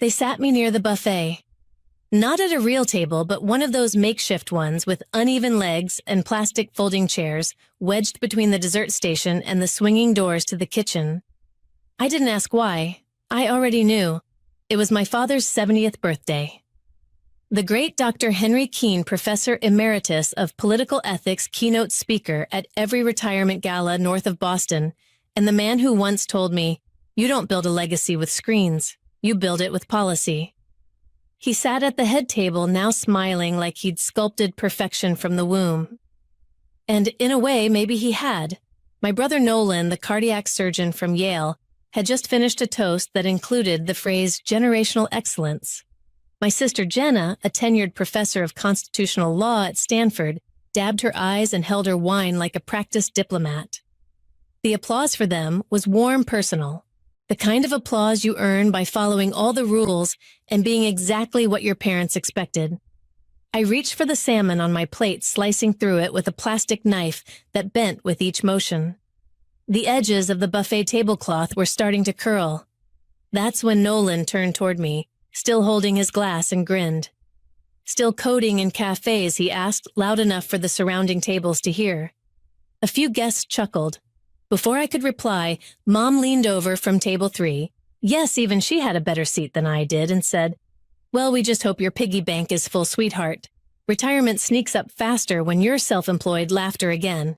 They sat me near the buffet. Not at a real table, but one of those makeshift ones with uneven legs and plastic folding chairs wedged between the dessert station and the swinging doors to the kitchen. I didn't ask why. I already knew. It was my father's 70th birthday. The great Dr. Henry Keene, Professor Emeritus of Political Ethics, keynote speaker at every retirement gala north of Boston, and the man who once told me, "You don't build a legacy with screens, you build it with policy." He sat at the head table, now smiling like he'd sculpted perfection from the womb. And in a way, maybe he had. My brother Nolan, the cardiac surgeon from Yale, had just finished a toast that included the phrase generational excellence. My sister Jenna, a tenured professor of constitutional law at Stanford, dabbed her eyes and held her wine like a practiced diplomat. The applause for them was warm, personal. The kind of applause you earn by following all the rules and being exactly what your parents expected. I reached for the salmon on my plate, slicing through it with a plastic knife that bent with each motion. The edges of the buffet tablecloth were starting to curl. That's when Nolan turned toward me, still holding his glass, and grinned. "Still coding in cafes?" he asked, loud enough for the surrounding tables to hear. A few guests chuckled. Before I could reply, Mom leaned over from table 3. Yes, even she had a better seat than I did, and said, "Well, we just hope your piggy bank is full, sweetheart. Retirement sneaks up faster when you're self-employed." Laughter again.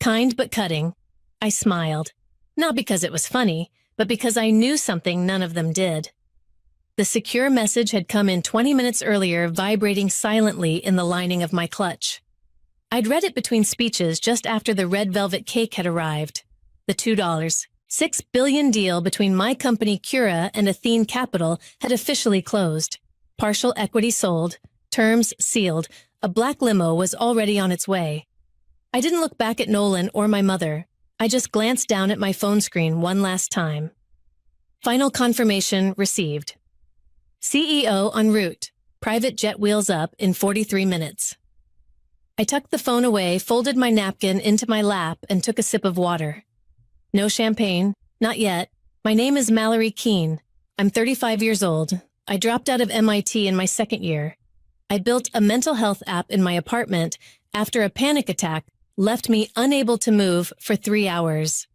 Kind but cutting. I smiled. Not because it was funny, but because I knew something none of them did. The secure message had come in 20 minutes earlier, vibrating silently in the lining of my clutch. I'd read it between speeches just after the red velvet cake had arrived. The $2.6 billion deal between my company Cura and Athene Capital had officially closed. Partial equity sold, terms sealed, a black limo was already on its way. I didn't look back at Nolan or my mother. I just glanced down at my phone screen one last time. Final confirmation received. CEO en route. Private jet wheels up in 43 minutes. I tucked the phone away, folded my napkin into my lap, and took a sip of water. No champagne, not yet. My name is Mallory Keene. I'm 35 years old. I dropped out of MIT in my second year. I built a mental health app in my apartment after a panic attack left me unable to move for 3 hours.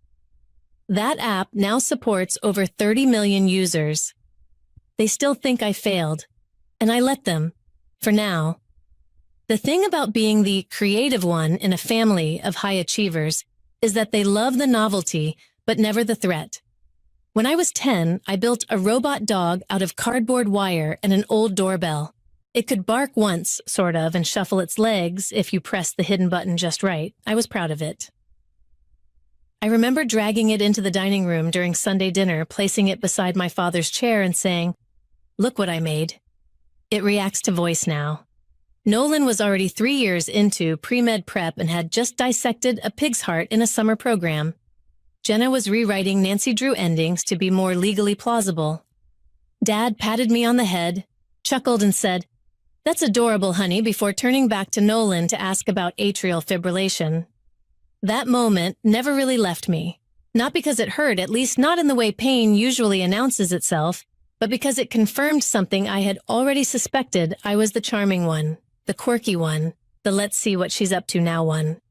That app now supports over 30 million users. They still think I failed, and I let them, for now. The thing about being the creative one in a family of high achievers is that they love the novelty, but never the threat. When I was 10, I built a robot dog out of cardboard wire and an old doorbell. It could bark once, sort of, and shuffle its legs if you pressed the hidden button just right. I was proud of it. I remember dragging it into the dining room during Sunday dinner, placing it beside my father's chair and saying, "Look what I made." It reacts to voice now. Nolan was already 3 years into pre-med prep and had just dissected a pig's heart in a summer program. Jenna was rewriting Nancy Drew endings to be more legally plausible. Dad patted me on the head, chuckled, and said, "That's adorable, honey," before turning back to Nolan to ask about atrial fibrillation. That moment never really left me. Not because it hurt, at least not in the way pain usually announces itself, but because it confirmed something I had already suspected. I was the charming one, the quirky one, the let's see what she's up to now one.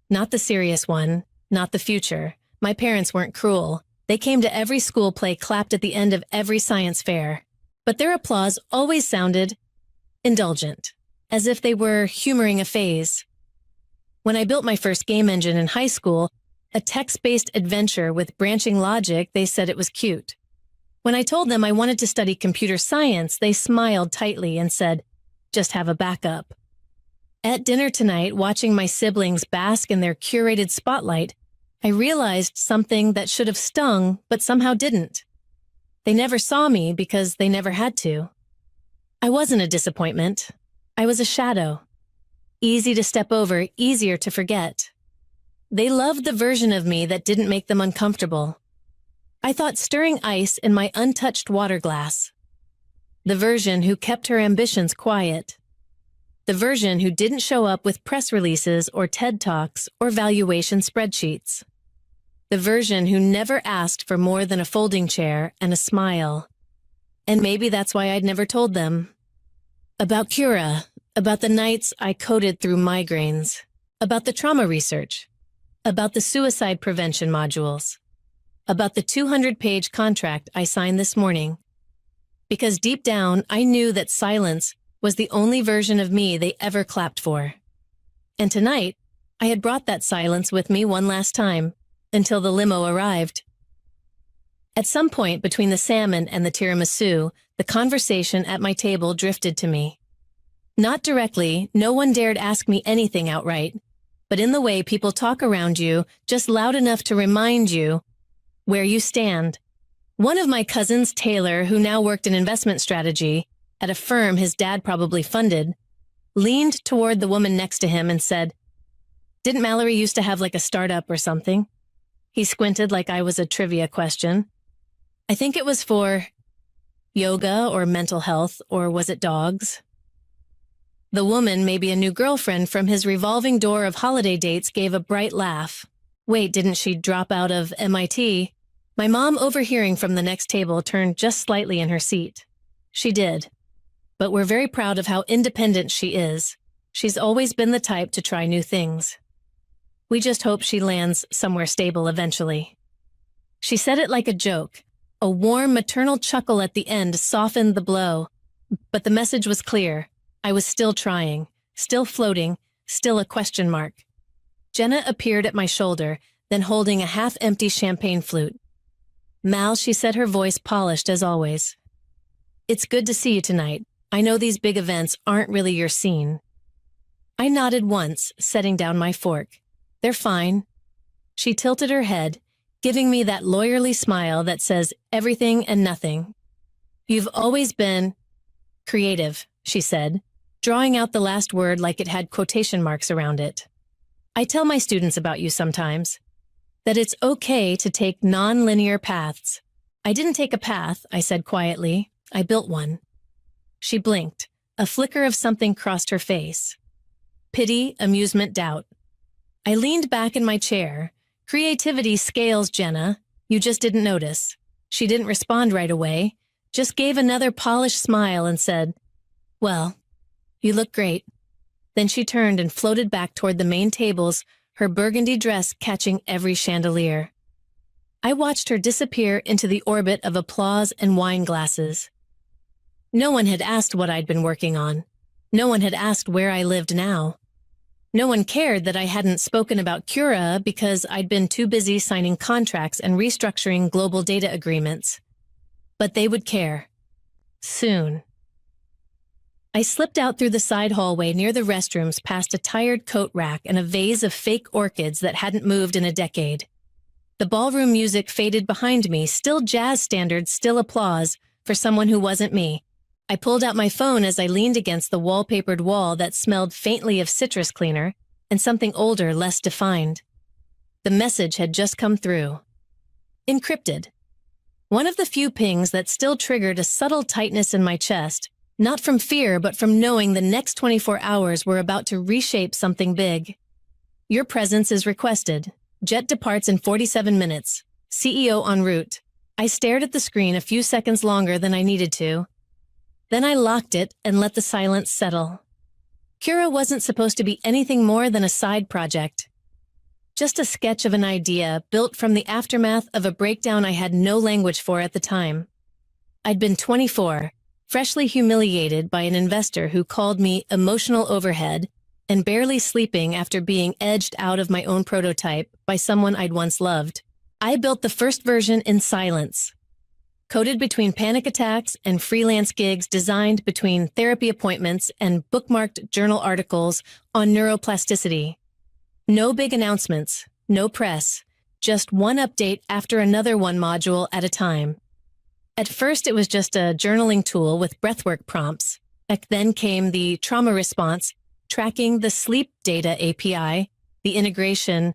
Not the serious one, not the future. My parents weren't cruel. They came to every school play, clapped at the end of every science fair. But their applause always sounded indulgent, as if they were humoring a phase. When I built my first game engine in high school, a text-based adventure with branching logic, they said it was cute. When I told them I wanted to study computer science, they smiled tightly and said, "Just have a backup." At dinner tonight, watching my siblings bask in their curated spotlight, I realized something that should have stung, but somehow didn't. They never saw me because they never had to. I wasn't a disappointment. I was a shadow. Easy to step over, easier to forget. They loved the version of me that didn't make them uncomfortable. I thought stirring ice in my untouched water glass. The version who kept her ambitions quiet. The version who didn't show up with press releases or TED Talks or valuation spreadsheets. The version who never asked for more than a folding chair and a smile. And maybe that's why I'd never told them. About Cura, about the nights I coded through migraines, about the trauma research, about the suicide prevention modules, about the 200-page contract I signed this morning. Because deep down, I knew that silence was the only version of me they ever clapped for. And tonight, I had brought that silence with me one last time, until the limo arrived. At some point between the salmon and the tiramisu, the conversation at my table drifted to me. Not directly, no one dared ask me anything outright, but in the way people talk around you, just loud enough to remind you where you stand. One of my cousins, Taylor, who now worked in investment strategy at a firm his dad probably funded, leaned toward the woman next to him and said, "Didn't Mallory used to have like a startup or something?" He squinted like I was a trivia question. I think it was for yoga or mental health, or was it dogs? The woman, maybe a new girlfriend from his revolving door of holiday dates, gave a bright laugh. Wait, didn't she drop out of MIT? My mom, overhearing from the next table, turned just slightly in her seat. She did. But we're very proud of how independent she is. She's always been the type to try new things. We just hope she lands somewhere stable eventually. She said it like a joke. A warm maternal chuckle at the end softened the blow. But the message was clear. I was still trying, still floating, still a question mark. Jenna appeared at my shoulder, then holding a half-empty champagne flute. "Mal," she said, her voice polished as always. "It's good to see you tonight. I know these big events aren't really your scene." I nodded once, setting down my fork. "They're fine." She tilted her head, giving me that lawyerly smile that says everything and nothing. "You've always been creative," she said, drawing out the last word like it had quotation marks around it. "I tell my students about you sometimes, that it's okay to take non-linear paths." "I didn't take a path," I said quietly. "I built one." She blinked. A flicker of something crossed her face. Pity, amusement, doubt. I leaned back in my chair. "Creativity scales, Jenna. You just didn't notice." She didn't respond right away, just gave another polished smile and said, "Well, you look great." Then she turned and floated back toward the main tables, her burgundy dress catching every chandelier. I watched her disappear into the orbit of applause and wine glasses. No one had asked what I'd been working on. No one had asked where I lived now. No one cared that I hadn't spoken about Cura because I'd been too busy signing contracts and restructuring global data agreements. But they would care. Soon. I slipped out through the side hallway near the restrooms past a tired coat rack and a vase of fake orchids that hadn't moved in a decade. The ballroom music faded behind me, still jazz standards, still applause for someone who wasn't me. I pulled out my phone as I leaned against the wallpapered wall that smelled faintly of citrus cleaner and something older, less defined. The message had just come through. Encrypted. One of the few pings that still triggered a subtle tightness in my chest, not from fear but from knowing the next 24 hours were about to reshape something big. "Your presence is requested. Jet departs in 47 minutes. CEO en route." I stared at the screen a few seconds longer than I needed to. Then I locked it and let the silence settle. Cura wasn't supposed to be anything more than a side project. Just a sketch of an idea built from the aftermath of a breakdown I had no language for at the time. I'd been 24, freshly humiliated by an investor who called me emotional overhead, and barely sleeping after being edged out of my own prototype by someone I'd once loved. I built the first version in silence. Coded between panic attacks and freelance gigs, designed between therapy appointments and bookmarked journal articles on neuroplasticity. No big announcements, no press, just one update after another, one module at a time. At first, it was just a journaling tool with breathwork prompts. Then came the trauma response, tracking the sleep data API, the integration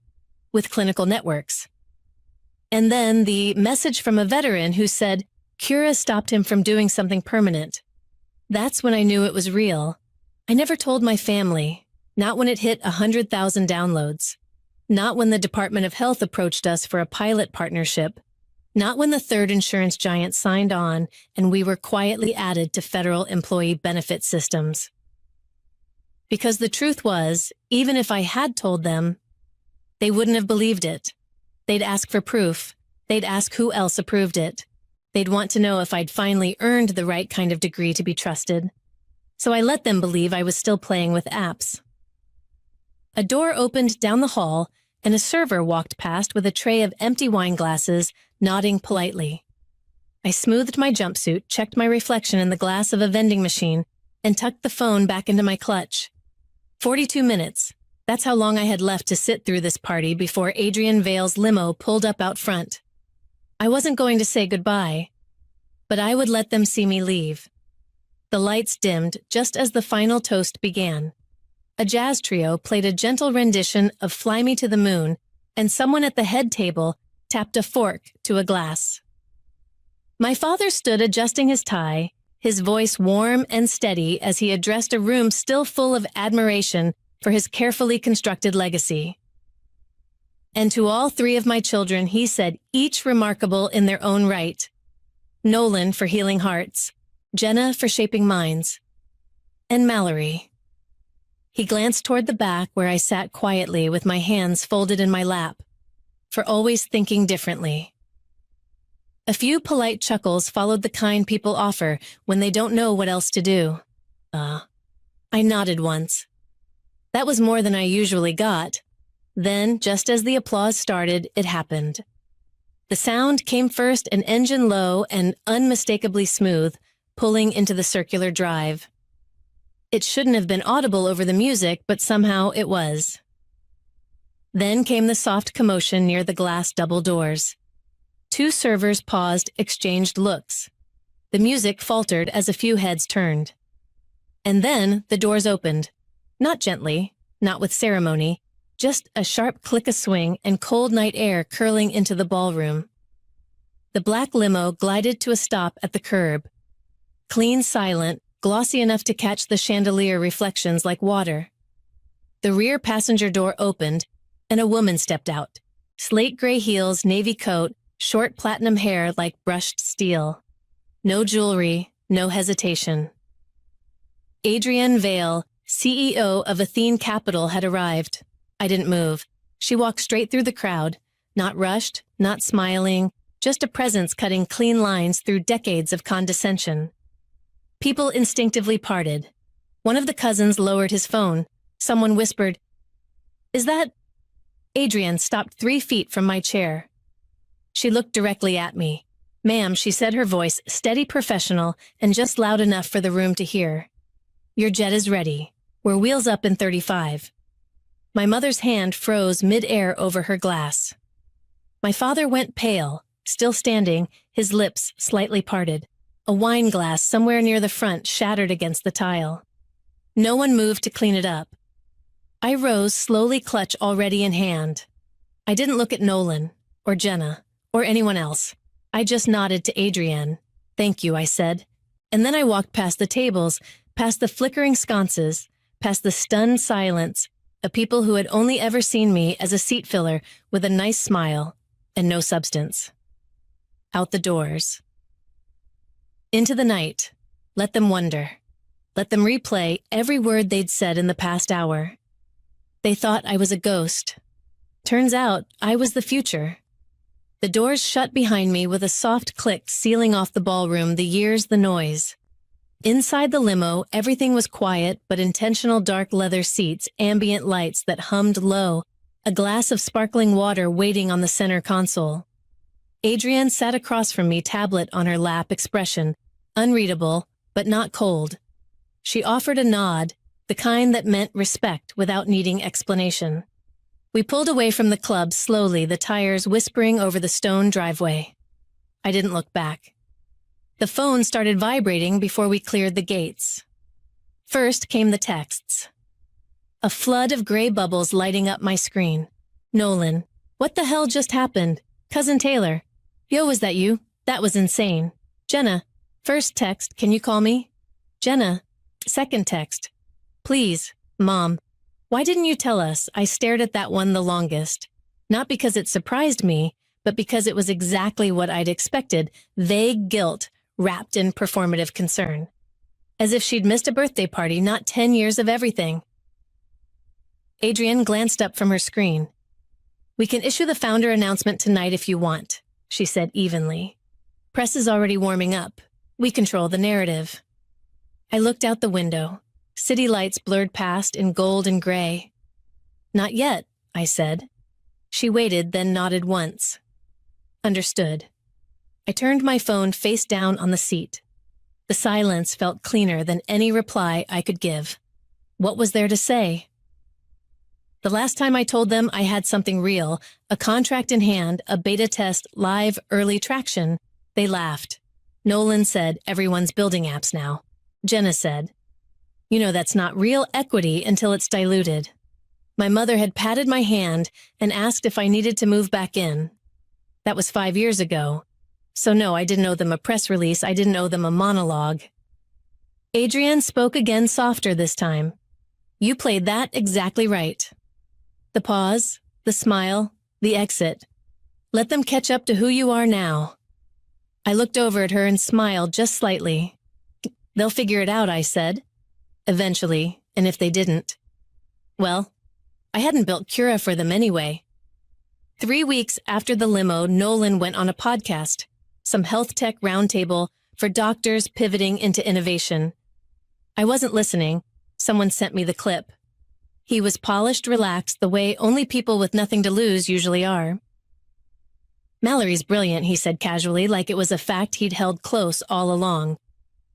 with clinical networks. And then the message from a veteran who said Cura stopped him from doing something permanent. That's when I knew it was real. I never told my family, not when it hit 100,000 downloads, not when the Department of Health approached us for a pilot partnership, Not when the third insurance giant signed on and we were quietly added to federal employee benefit systems. Because the truth was, even if I had told them, they wouldn't have believed it. They'd ask for proof. They'd ask who else approved it. They'd want to know if I'd finally earned the right kind of degree to be trusted. So I let them believe I was still playing with apps. A door opened down the hall, and a server walked past with a tray of empty wine glasses, nodding politely. I smoothed my jumpsuit, checked my reflection in the glass of a vending machine, and tucked the phone back into my clutch. 42 minutes. That's how long I had left to sit through this party before Adrian Vale's limo pulled up out front. I wasn't going to say goodbye, but I would let them see me leave. The lights dimmed just as the final toast began. A jazz trio played a gentle rendition of Fly Me to the Moon, and someone at the head table tapped a fork to a glass. My father stood adjusting his tie, his voice warm and steady as he addressed a room still full of admiration for his carefully constructed legacy. And to all three of my children, he said, each remarkable in their own right. Nolan for healing hearts, Jenna for shaping minds, and Mallory. He glanced toward the back where I sat quietly with my hands folded in my lap, for always thinking differently. A few polite chuckles followed the kind people offer when they don't know what else to do. I nodded once. That was more than I usually got. Then, just as the applause started, it happened. The sound came first, an engine low and unmistakably smooth, pulling into the circular drive. It shouldn't have been audible over the music, but somehow it was. Then came the soft commotion near the glass double doors. Two servers paused, exchanged looks. The music faltered as a few heads turned. And then the doors opened. Not gently, not with ceremony, just a sharp click of swing and cold night air curling into the ballroom. The black limo glided to a stop at the curb. Clean, silent, glossy enough to catch the chandelier reflections like water. The rear passenger door opened, and a woman stepped out. Slate gray heels, navy coat, short platinum hair like brushed steel. No jewelry, no hesitation. Adrienne Vale, CEO of Athene Capital, had arrived. I didn't move. She walked straight through the crowd, not rushed, not smiling, just a presence cutting clean lines through decades of condescension. People instinctively parted. One of the cousins lowered his phone. Someone whispered, "Is that—" Adrienne stopped 3 feet from my chair. She looked directly at me. "Ma'am," she said, her voice steady, professional, and just loud enough for the room to hear. "Your jet is ready. We're wheels up in 35. My mother's hand froze mid-air over her glass. My father went pale, still standing, his lips slightly parted. A wine glass somewhere near the front shattered against the tile. No one moved to clean it up. I rose, slowly, clutch already in hand. I didn't look at Nolan, or Jenna, or anyone else. I just nodded to Adrienne. "Thank you," I said. And then I walked past the tables, past the flickering sconces, past the stunned silence of people who had only ever seen me as a seat filler with a nice smile and no substance. Out the doors. Into the night. Let them wonder. Let them replay every word they'd said in the past hour. They thought I was a ghost. Turns out I was the future. The doors shut behind me with a soft click, sealing off the ballroom, the years, the noise. Inside the limo, everything was quiet, but intentional dark leather seats, ambient lights that hummed low, a glass of sparkling water waiting on the center console. Adrienne sat across from me, tablet on her lap, expression unreadable, but not cold. She offered a nod, the kind that meant respect without needing explanation. We pulled away from the club slowly, the tires whispering over the stone driveway. I didn't look back. The phone started vibrating before we cleared the gates. First came the texts. A flood of gray bubbles lighting up my screen. Nolan. What the hell just happened? Cousin Taylor. Yo, was that you? That was insane. Jenna. First text, can you call me? Jenna. Second text. Please, Mom. Why didn't you tell us? I stared at that one the longest. Not because it surprised me, but because it was exactly what I'd expected, vague guilt wrapped in performative concern. As if she'd missed a birthday party, not 10 years of everything. Adrienne glanced up from her screen. "We can issue the founder announcement tonight if you want," she said evenly. "Press is already warming up. We control the narrative." I looked out the window. City lights blurred past in gold and gray. "Not yet," I said. She waited, then nodded once. "Understood." I turned my phone face down on the seat. The silence felt cleaner than any reply I could give. What was there to say? The last time I told them I had something real, a contract in hand, a beta test, live, early traction, they laughed. Nolan said, "Everyone's building apps now." Jenna said, "You know that's not real equity until it's diluted." My mother had patted my hand and asked if I needed to move back in. That was 5 years ago. So no, I didn't owe them a press release, I didn't owe them a monologue. Adrienne spoke again softer this time. "You played that exactly right." The pause, the smile, the exit. Let them catch up to who you are now. I looked over at her and smiled just slightly. "They'll figure it out," I said. "Eventually, and if they didn't." Well, I hadn't built Cura for them anyway. 3 weeks after the limo, Nolan went on a podcast, some health tech roundtable for doctors pivoting into innovation. I wasn't listening. Someone sent me the clip. He was polished, relaxed, the way only people with nothing to lose usually are. "Mallory's brilliant," he said casually, like it was a fact he'd held close all along.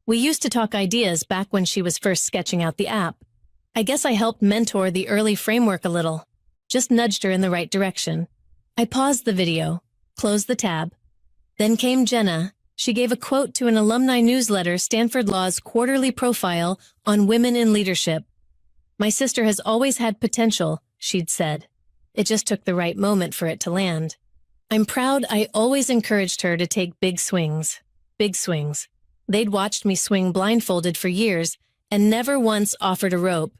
"We used to talk ideas back when she was first sketching out the app. I guess I helped mentor the early framework a little. Just nudged her in the right direction." I paused the video, closed the tab. Then came Jenna. She gave a quote to an alumni newsletter, Stanford Law's quarterly profile on women in leadership. "My sister has always had potential," she'd said. It just took the right moment for it to land. I'm proud I always encouraged her to take big swings. Big swings. They'd watched me swing blindfolded for years and never once offered a rope.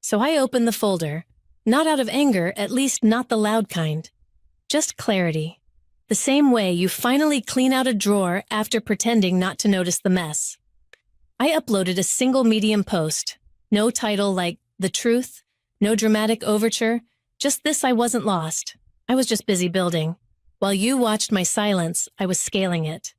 So I opened the folder. Not out of anger, at least not the loud kind. Just clarity. The same way you finally clean out a drawer after pretending not to notice the mess. I uploaded a single Medium post. No title like The Truth, no dramatic overture, just this: I wasn't lost. I was just busy building. While you watched my silence, I was scaling it.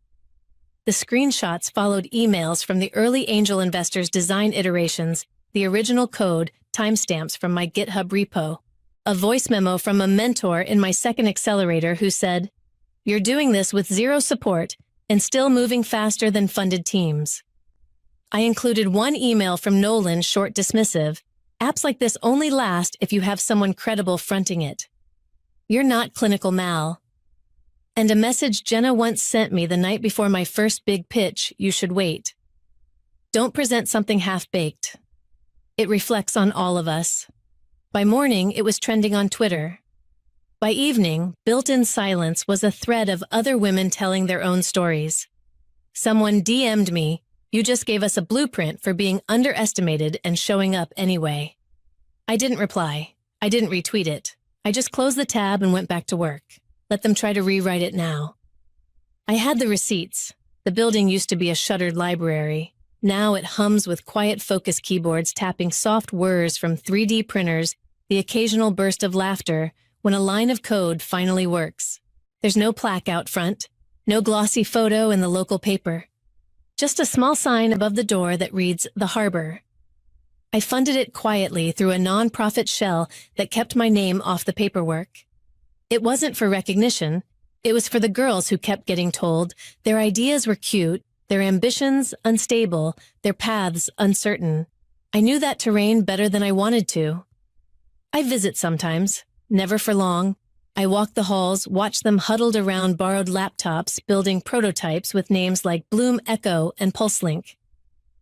The screenshots followed emails from the early angel investors' design iterations, the original code, timestamps from my GitHub repo, a voice memo from a mentor in my second accelerator who said, "You're doing this with zero support and still moving faster than funded teams." I included one email from Nolan, short, dismissive. "Apps like this only last if you have someone credible fronting it. You're not Clinical Mal." And a message Jenna once sent me the night before my first big pitch: "You should wait. Don't present something half-baked." It reflects on all of us. By morning, it was trending on Twitter. By evening, built-in silence was a thread of other women telling their own stories. Someone DM'd me, "You just gave us a blueprint for being underestimated and showing up anyway." I didn't reply. I didn't retweet it. I just closed the tab and went back to work. Let them try to rewrite it now. I had the receipts. The building used to be a shuttered library. Now it hums with quiet focus keyboards tapping soft whirs from 3D printers, the occasional burst of laughter when a line of code finally works. There's no plaque out front, no glossy photo in the local paper. Just a small sign above the door that reads The Harbor. I funded it quietly through a non-profit shell that kept my name off the paperwork. It wasn't for recognition. It was for the girls who kept getting told their ideas were cute, their ambitions unstable, their paths uncertain. I knew that terrain better than I wanted to. I visit sometimes, never for long. I walk the halls, watch them huddled around borrowed laptops, building prototypes with names like Bloom Echo and PulseLink.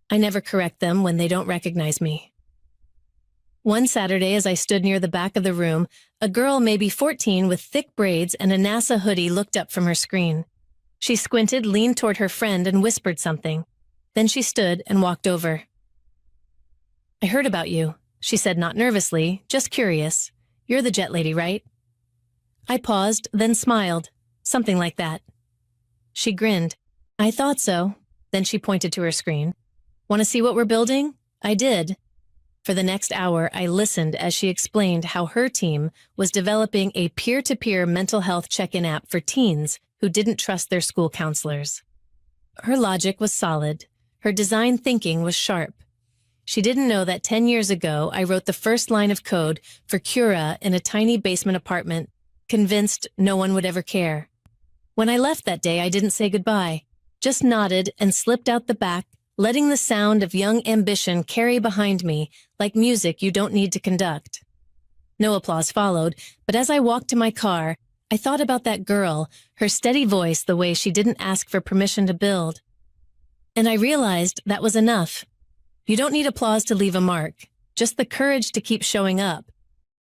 I never correct them when they don't recognize me. One Saturday, as I stood near the back of the room, a girl maybe 14 with thick braids and a NASA hoodie looked up from her screen. She squinted, leaned toward her friend, and whispered something. Then she stood and walked over. "I heard about you," she said, not nervously, just curious. "You're the jet lady, right?" I paused, then smiled. Something like that. She grinned. I thought so. Then she pointed to her screen. Want to see what we're building? I did. For the next hour, I listened as she explained how her team was developing a peer-to-peer mental health check-in app for teens who didn't trust their school counselors. Her logic was solid. Her design thinking was sharp. She didn't know that 10 years ago, I wrote the first line of code for Cura in a tiny basement apartment, convinced no one would ever care. When I left that day, I didn't say goodbye, just nodded and slipped out the back, letting the sound of young ambition carry behind me like music you don't need to conduct. No applause followed, but as I walked to my car, I thought about that girl, her steady voice, the way she didn't ask for permission to build. And I realized that was enough. You don't need applause to leave a mark, just the courage to keep showing up,